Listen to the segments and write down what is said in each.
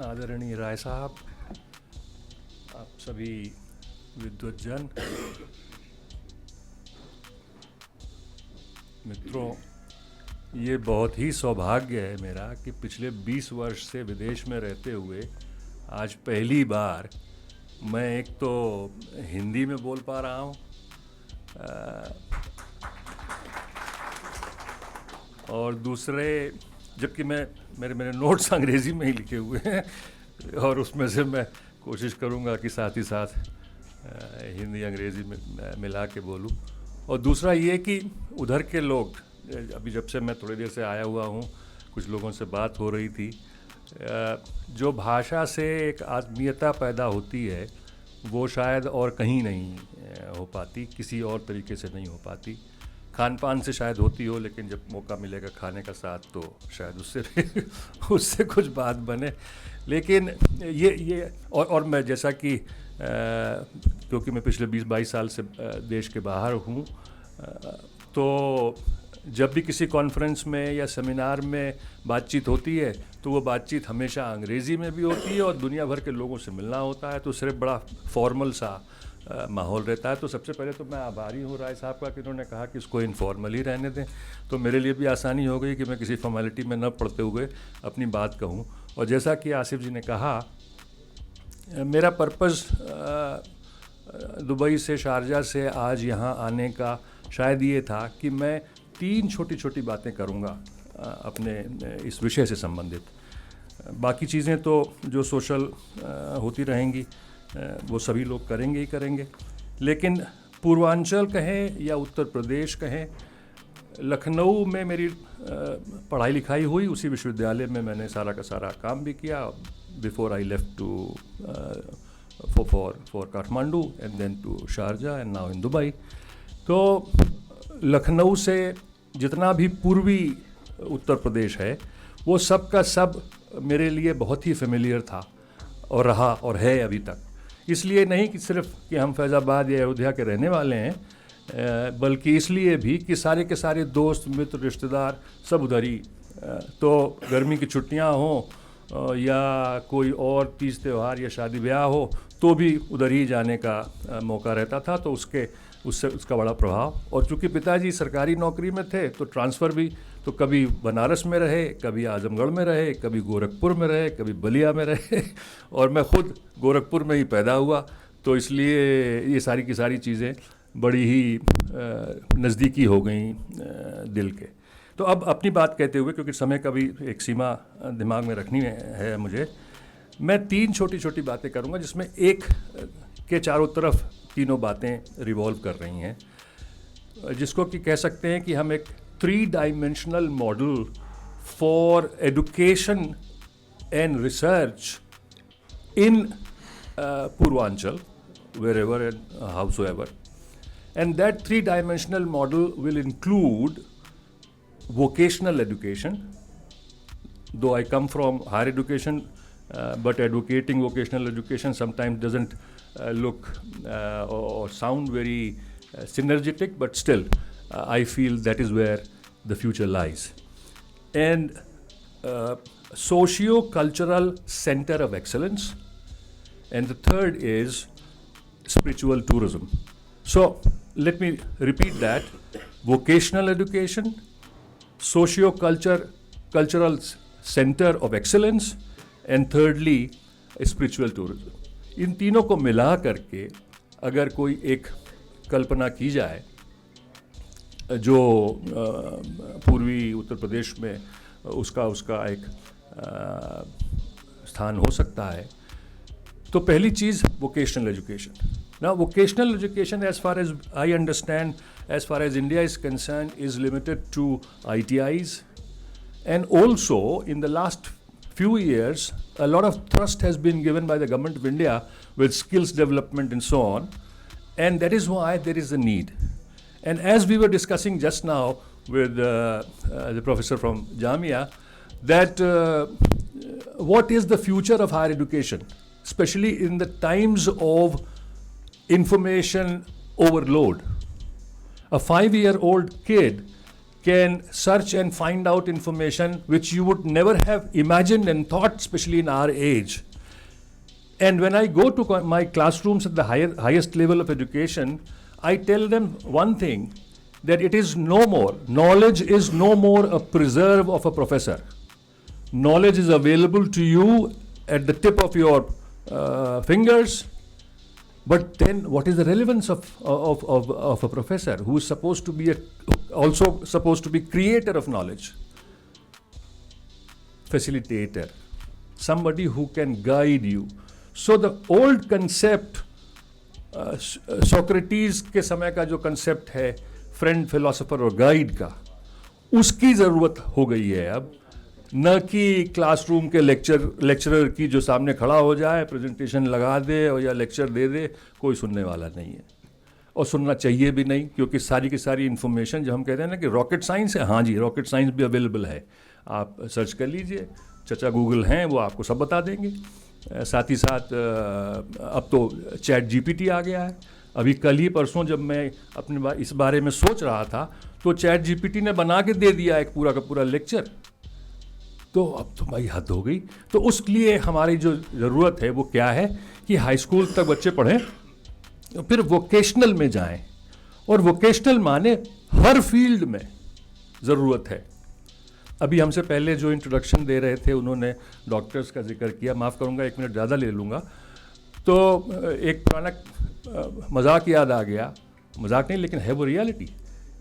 आदरणीय राय साहब, आप सभी विद्वज्जन, मित्रों, ये बहुत ही सौभाग्य है मेरा कि पिछले 20 वर्ष से विदेश में रहते हुए आज पहली बार मैं एक तो हिंदी में बोल पा रहा हूँ और दूसरे, जबकि मेरे नोट्स अंग्रेज़ी में ही लिखे हुए हैं और उसमें से मैं कोशिश करूँगा कि साथ ही साथ हिंदी अंग्रेज़ी में मिला के बोलूँ। और दूसरा ये कि उधर के लोग, अभी जब से मैं थोड़ी देर से आया हुआ हूँ, कुछ लोगों से बात हो रही थी, जो भाषा से एक आत्मीयता पैदा होती है वो शायद और कहीं नहीं हो पाती, किसी और तरीके से नहीं हो पाती। खान पान से शायद होती हो, लेकिन जब मौका मिलेगा खाने का साथ तो शायद उससे कुछ बात बने। लेकिन ये और मैं जैसा कि क्योंकि मैं पिछले 20-22 साल से देश के बाहर हूँ, तो जब भी किसी कॉन्फ्रेंस में या सेमिनार में बातचीत होती है तो वो बातचीत हमेशा अंग्रेज़ी में भी होती है और दुनिया भर के लोगों से मिलना होता है, तो सिर्फ बड़ा फॉर्मल सा माहौल रहता है। तो सबसे पहले तो मैं आभारी हूँ राय साहब का कि उन्होंने कहा कि इसको इनफॉर्मल ही रहने दें, तो मेरे लिए भी आसानी हो गई कि मैं किसी फॉर्मेलिटी में न पढ़ते हुए अपनी बात कहूँ। और जैसा कि आसिफ जी ने कहा, मेरा पर्पज़ दुबई से, शारजा से आज यहाँ आने का शायद ये था कि मैं 3 छोटी छोटी बातें करूँगा अपने इस विषय से संबंधित। बाकी चीज़ें तो जो सोशल होती रहेंगी वो सभी लोग करेंगे ही करेंगे, लेकिन पूर्वांचल कहें या उत्तर प्रदेश कहें, लखनऊ में मेरी पढ़ाई लिखाई हुई, उसी विश्वविद्यालय में मैंने सारा का सारा काम भी किया before I left to for Kathmandu and then to Sharjah and now in Dubai. तो लखनऊ से जितना भी पूर्वी उत्तर प्रदेश है वो सब का सब मेरे लिए बहुत ही फेमिलियर था और रहा और है अभी तक। इसलिए नहीं कि सिर्फ कि हम फैज़ाबाद या अयोध्या के रहने वाले हैं, बल्कि इसलिए भी कि सारे के सारे दोस्त, मित्र, रिश्तेदार सब उधर ही। तो गर्मी की छुट्टियां हों या कोई और तीज त्यौहार या शादी ब्याह हो तो भी उधर ही जाने का मौका रहता था, तो उसका बड़ा प्रभाव। और चूँकि पिताजी सरकारी नौकरी में थे तो ट्रांसफ़र भी, तो कभी बनारस में रहे, कभी आजमगढ़ में रहे, कभी गोरखपुर में रहे, कभी बलिया में रहे और मैं ख़ुद गोरखपुर में ही पैदा हुआ, तो इसलिए ये सारी की सारी चीज़ें बड़ी ही नज़दीकी हो गई दिल के। तो अब अपनी बात कहते हुए, क्योंकि समय का भी एक सीमा दिमाग में रखनी है मुझे, मैं 3 छोटी छोटी बातें करूँगा जिसमें एक के चारों तरफ तीनों बातें रिवॉल्व कर रही हैं, जिसको कि कह सकते हैं कि हम एक 3-dimensional model for education and research in Purvanchal, wherever and howsoever. And that 3-dimensional model will include vocational education, though I come from higher education, but advocating vocational education sometimes doesn't look or sound very synergetic, but still I feel that is where the future lies. And socio-cultural center of excellence. And the third is spiritual tourism. So let me repeat that: vocational education, socio-cultural center of excellence, and thirdly spiritual tourism. इन तीनों को मिला करके अगर कोई एक कल्पना की जाए जो पूर्वी उत्तर प्रदेश में उसका एक स्थान हो सकता है, तो पहली चीज़ vocational education. Now vocational education, as far as I understand, as far as India is concerned, is limited to ITIs, and also in the last few years a lot of thrust has been given by the government of India with skills development and so on, and that is why there is a need. And as we were discussing just now with the professor from Jamia, that what is the future of higher education, especially in the times of information overload. A 5-year-old kid can search and find out information which you would never have imagined and thought, especially in our age. And when I go to my classrooms at the highest level of education, I tell them one thing, that it is no more, knowledge is no more a preserve of a professor. Knowledge is available to you at the tip of your fingers. But then, what is the relevance of a professor who is supposed to be also supposed to be creator of knowledge, facilitator, somebody who can guide you? So the old concept, Socrates के समय का जो concept है friend, philosopher और guide का, उसकी ज़रूरत हो गई है अब, न कि क्लासरूम के लेक्चरर की जो सामने खड़ा हो जाए, प्रेजेंटेशन लगा दे और या लेक्चर दे दे, कोई सुनने वाला नहीं है और सुनना चाहिए भी नहीं, क्योंकि सारी की सारी इन्फॉर्मेशन, जो हम कहते हैं ना कि रॉकेट साइंस है, हाँ जी रॉकेट साइंस भी अवेलेबल है, आप सर्च कर लीजिए, चचा गूगल हैं वो आपको सब बता देंगे। साथ ही साथ अब तो चैट जीपीटी आ गया है। अभी कल ही परसों जब मैं अपने इस बारे में सोच रहा था तो चैट जीपीटी ने बना के दे दिया एक पूरा का पूरा लेक्चर, तो अब तो भाई हद हो गई। तो उसके लिए हमारी जो ज़रूरत है वो क्या है कि हाई स्कूल तक बच्चे पढ़ें, फिर वोकेशनल में जाएं, और वोकेशनल माने हर फील्ड में ज़रूरत है। अभी हमसे पहले जो इंट्रोडक्शन दे रहे थे उन्होंने डॉक्टर्स का जिक्र किया, माफ़ करूंगा 1 मिनट ज़्यादा ले लूँगा। तो एक पुराना मजाक याद आ गया, मजाक नहीं लेकिन है वो रियलिटी,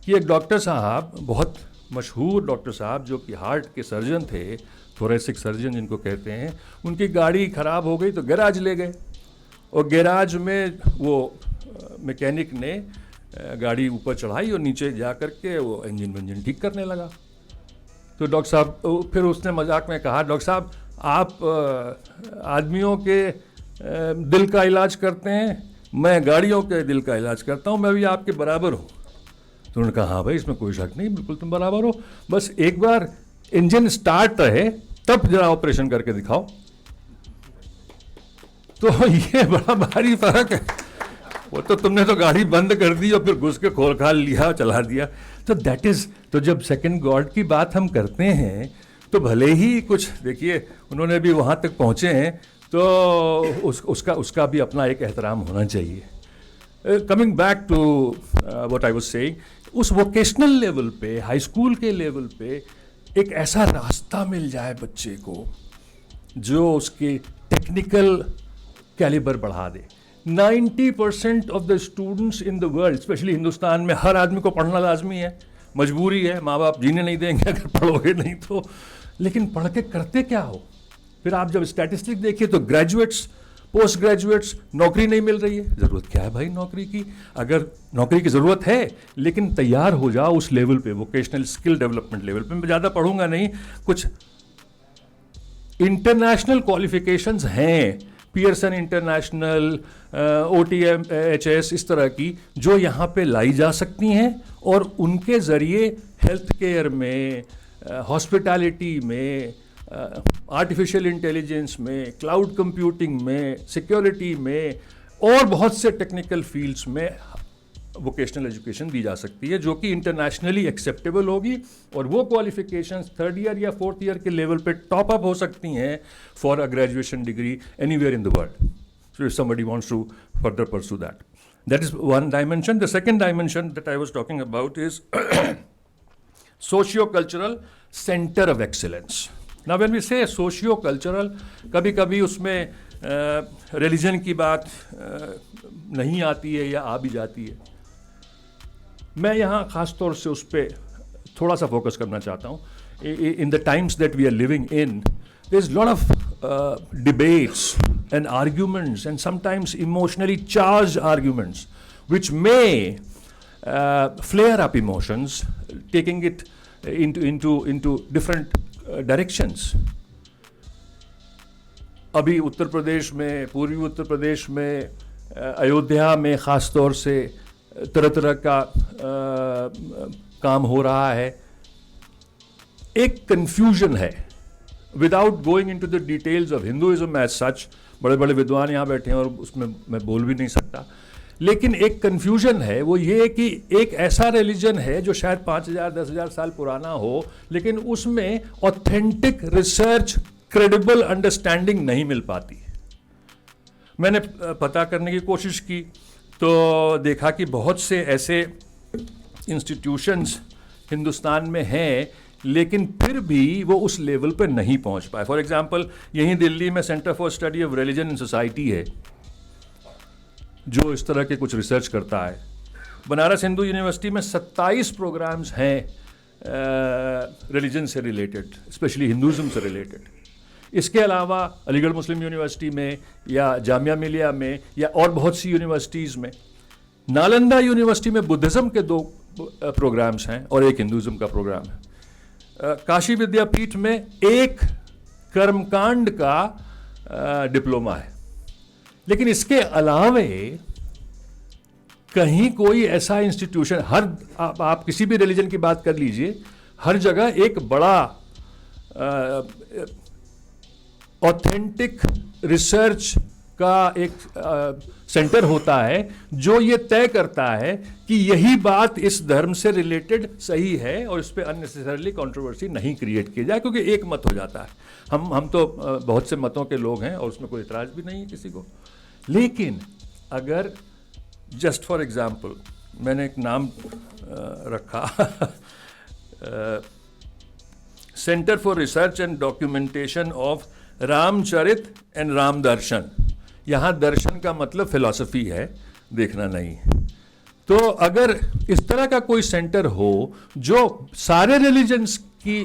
कि एक डॉक्टर साहब, बहुत मशहूर डॉक्टर साहब जो कि हार्ट के सर्जन थे, थोरेसिक सर्जन जिनको कहते हैं, उनकी गाड़ी ख़राब हो गई तो गैराज ले गए, और गैराज में वो मैकेनिक ने गाड़ी ऊपर चढ़ाई और नीचे जा कर के वो इंजन ठीक करने लगा। तो डॉक्टर साहब, फिर उसने मजाक में कहा, डॉक्टर साहब आप आदमियों के दिल का इलाज करते हैं, मैं गाड़ियों के दिल का इलाज करता हूँ, मैं भी आपके बराबर हूँ। तो उन्होंने कहा हाँ भाई इसमें कोई शक नहीं, बिल्कुल तुम बराबर हो, बस एक बार इंजन स्टार्ट रहे तब जरा ऑपरेशन करके दिखाओ। तो ये बड़ा भारी फर्क है, वो तो तुमने तो गाड़ी बंद कर दी और फिर घुस के खोल खाल लिया, चला दिया। तो दैट इज़, तो जब सेकंड गॉड की बात हम करते हैं तो भले ही कुछ, देखिए उन्होंने भी वहाँ तक पहुँचे हैं तो उसका भी अपना एक एहतराम होना चाहिए। Coming back to what I was saying, उस वोकेशनल लेवल पे, हाई स्कूल के लेवल पे एक ऐसा रास्ता मिल जाए बच्चे को जो उसके टेक्निकल कैलिबर बढ़ा दे। 90% of the students in the world, specially Hindustan में, हर आदमी को पढ़ना लाजमी है, मजबूरी है, माँ बाप जीने नहीं देंगे अगर पढ़ोगे नहीं तो। लेकिन पढ़ के करते क्या हो? फिर आप जब स्टैटिस्टिक देखिए तो ग्रेजुएट्स, पोस्ट ग्रेजुएट्स, नौकरी नहीं मिल रही है। ज़रूरत क्या है भाई नौकरी की? अगर नौकरी की ज़रूरत है लेकिन तैयार हो जाओ उस लेवल पे, वोकेशनल स्किल डेवलपमेंट लेवल पे। मैं ज़्यादा पढ़ूंगा नहीं, कुछ इंटरनेशनल क्वालिफिकेशंस हैं, पियर्सन इंटरनेशनल, OTMHS, इस तरह की, जो यहाँ पे लाई जा सकती हैं और उनके ज़रिए हेल्थ केयर में, हॉस्पिटैलिटी में, आर्टिफिशियल इंटेलिजेंस में, क्लाउड कंप्यूटिंग में, सिक्योरिटी में और बहुत से टेक्निकल फील्ड्स में वोकेशनल एजुकेशन दी जा सकती है, जो कि इंटरनेशनली एक्सेप्टेबल होगी, और वो क्वालिफिकेशंस 3rd ईयर या 4th ईयर के लेवल पे टॉप अप हो सकती हैं for a graduation degree anywhere in the world. So if somebody wants to further pursue that, that is one dimension. The second dimension that I was talking about is socio-cultural center of excellence. Now when we say socio-cultural, कभी कभी उसमें religion की बात नहीं आती है या आ भी जाती है। मैं यहाँ ख़ास तौर से उस पर थोड़ा सा फोकस करना चाहता हूँ। In the times that we are living in, there is lot of debates and arguments and sometimes emotionally charged arguments which may flare up emotions, taking it into different directions. अभी उत्तर प्रदेश में, पूर्वी उत्तर प्रदेश में, अयोध्या में ख़ास तौर से तरह तरह का काम हो रहा है। एक कन्फ्यूजन है, without going into the details of Hinduism as such, बड़े बड़े विद्वान यहाँ बैठे हैं और उसमें मैं बोल भी नहीं सकता, लेकिन एक कन्फ्यूजन है, वो ये कि एक ऐसा रिलीजन है जो शायद 5,000 10,000 साल पुराना हो, लेकिन उसमें ऑथेंटिक रिसर्च, क्रेडिबल अंडरस्टैंडिंग नहीं मिल पाती। मैंने पता करने की कोशिश की तो देखा कि बहुत से ऐसे इंस्टीट्यूशंस हिंदुस्तान में हैं, लेकिन फिर भी वो उस लेवल पे नहीं पहुंच पाए। फॉर एग्जांपल, यहीं दिल्ली में centre for study of religion and society है जो इस तरह के कुछ रिसर्च करता है। बनारस हिंदू यूनिवर्सिटी में 27 प्रोग्राम्स हैं रिलीजन से रिलेटेड, स्पेशली हिंदुज़म से रिलेटेड। इसके अलावा अलीगढ़ मुस्लिम यूनिवर्सिटी में या जामिया मिलिया में या और बहुत सी यूनिवर्सिटीज़ में, नालंदा यूनिवर्सिटी में बुद्धिज़्म के 2 प्रोग्राम्स हैं और एक हिंदुज़म का प्रोग्राम है। काशी विद्यापीठ में एक कर्मकांड का डिप्लोमा है। लेकिन इसके अलावे कहीं कोई ऐसा इंस्टीट्यूशन, आप किसी भी रिलीजन की बात कर लीजिए, हर जगह एक बड़ा ऑथेंटिक रिसर्च का एक सेंटर होता है जो ये तय करता है कि यही बात इस धर्म से रिलेटेड सही है और इस पर अननेसेसरली कंट्रोवर्सी नहीं क्रिएट की जाए, क्योंकि एक मत हो जाता है। हम तो बहुत से मतों के लोग हैं और उसमें कोई इतराज़ भी नहीं है किसी को। लेकिन अगर जस्ट फॉर एग्जांपल मैंने एक नाम रखा centre for research and documentation of Ramcharit and Ram Darshan. यहाँ दर्शन का मतलब फिलॉसफी है, देखना नहीं। तो अगर इस तरह का कोई सेंटर हो जो सारे रिलीजन्स की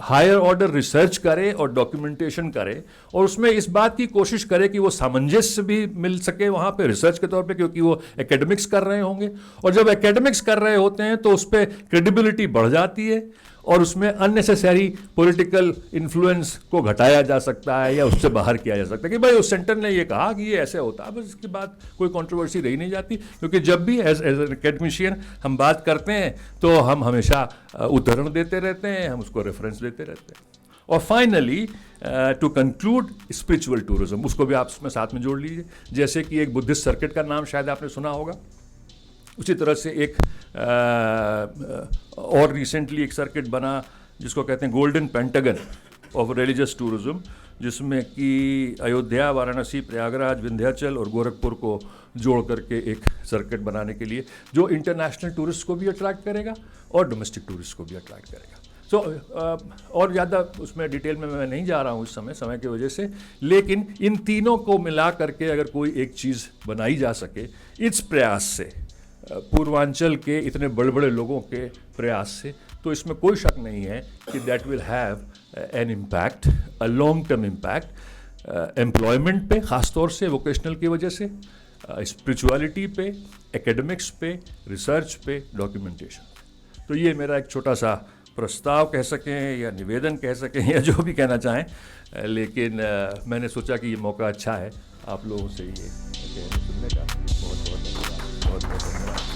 हायर ऑर्डर रिसर्च करे और डॉक्यूमेंटेशन करे और उसमें इस बात की कोशिश करे कि वो सामंजस्य भी मिल सके वहाँ पे रिसर्च के तौर पे, क्योंकि वो एकेडमिक्स कर रहे होंगे, और जब एकेडमिक्स कर रहे होते हैं तो उस पर क्रेडिबिलिटी बढ़ जाती है और उसमें अननेसेसरी पॉलिटिकल इन्फ्लुएंस को घटाया जा सकता है या उससे बाहर किया जा सकता है कि भाई उस सेंटर ने ये कहा कि ये ऐसे होता है, बस इसके बाद कोई कंट्रोवर्सी रही नहीं जाती। क्योंकि जब भी एज एन एकेडमिशियन हम बात करते हैं तो हम हमेशा उदाहरण देते रहते हैं, हम उसको रेफरेंस देते रहते हैं। और finally to conclude, spiritual tourism, उसको भी आप उसमें साथ में जोड़ लीजिए। जैसे कि एक बुद्धिस्ट सर्किट का नाम शायद आपने सुना होगा, उसी तरह से एक और रिसेंटली एक सर्किट बना जिसको कहते हैं golden pentagon of religious tourism, जिसमें कि अयोध्या, वाराणसी, प्रयागराज, विंध्याचल और गोरखपुर को जोड़ करके एक सर्किट बनाने के लिए, जो इंटरनेशनल टूरिस्ट को भी अट्रैक्ट करेगा और डोमेस्टिक टूरिस्ट को भी अट्रैक्ट करेगा। सो और ज़्यादा उसमें डिटेल में मैं नहीं जा रहा हूँ इस समय की वजह से, लेकिन इन तीनों को मिला करके अगर कोई एक चीज़ बनाई जा सके इस प्रयास से, पूर्वांचल के इतने बड़े बड़े लोगों के प्रयास से, तो इसमें कोई शक नहीं है कि that will have an impact, a long term impact employment पे, ख़ासतौर से वोकेशनल की वजह से, स्पिरिचुअलिटी पे, एकेडमिक्स पे, रिसर्च पे, डॉक्यूमेंटेशन। तो ये मेरा एक छोटा सा प्रस्ताव कह सकें या निवेदन कह सकें या जो भी कहना चाहें, लेकिन मैंने सोचा कि ये मौका अच्छा है आप लोगों से ये सुनने का। बहुत बहुत धन्यवाद।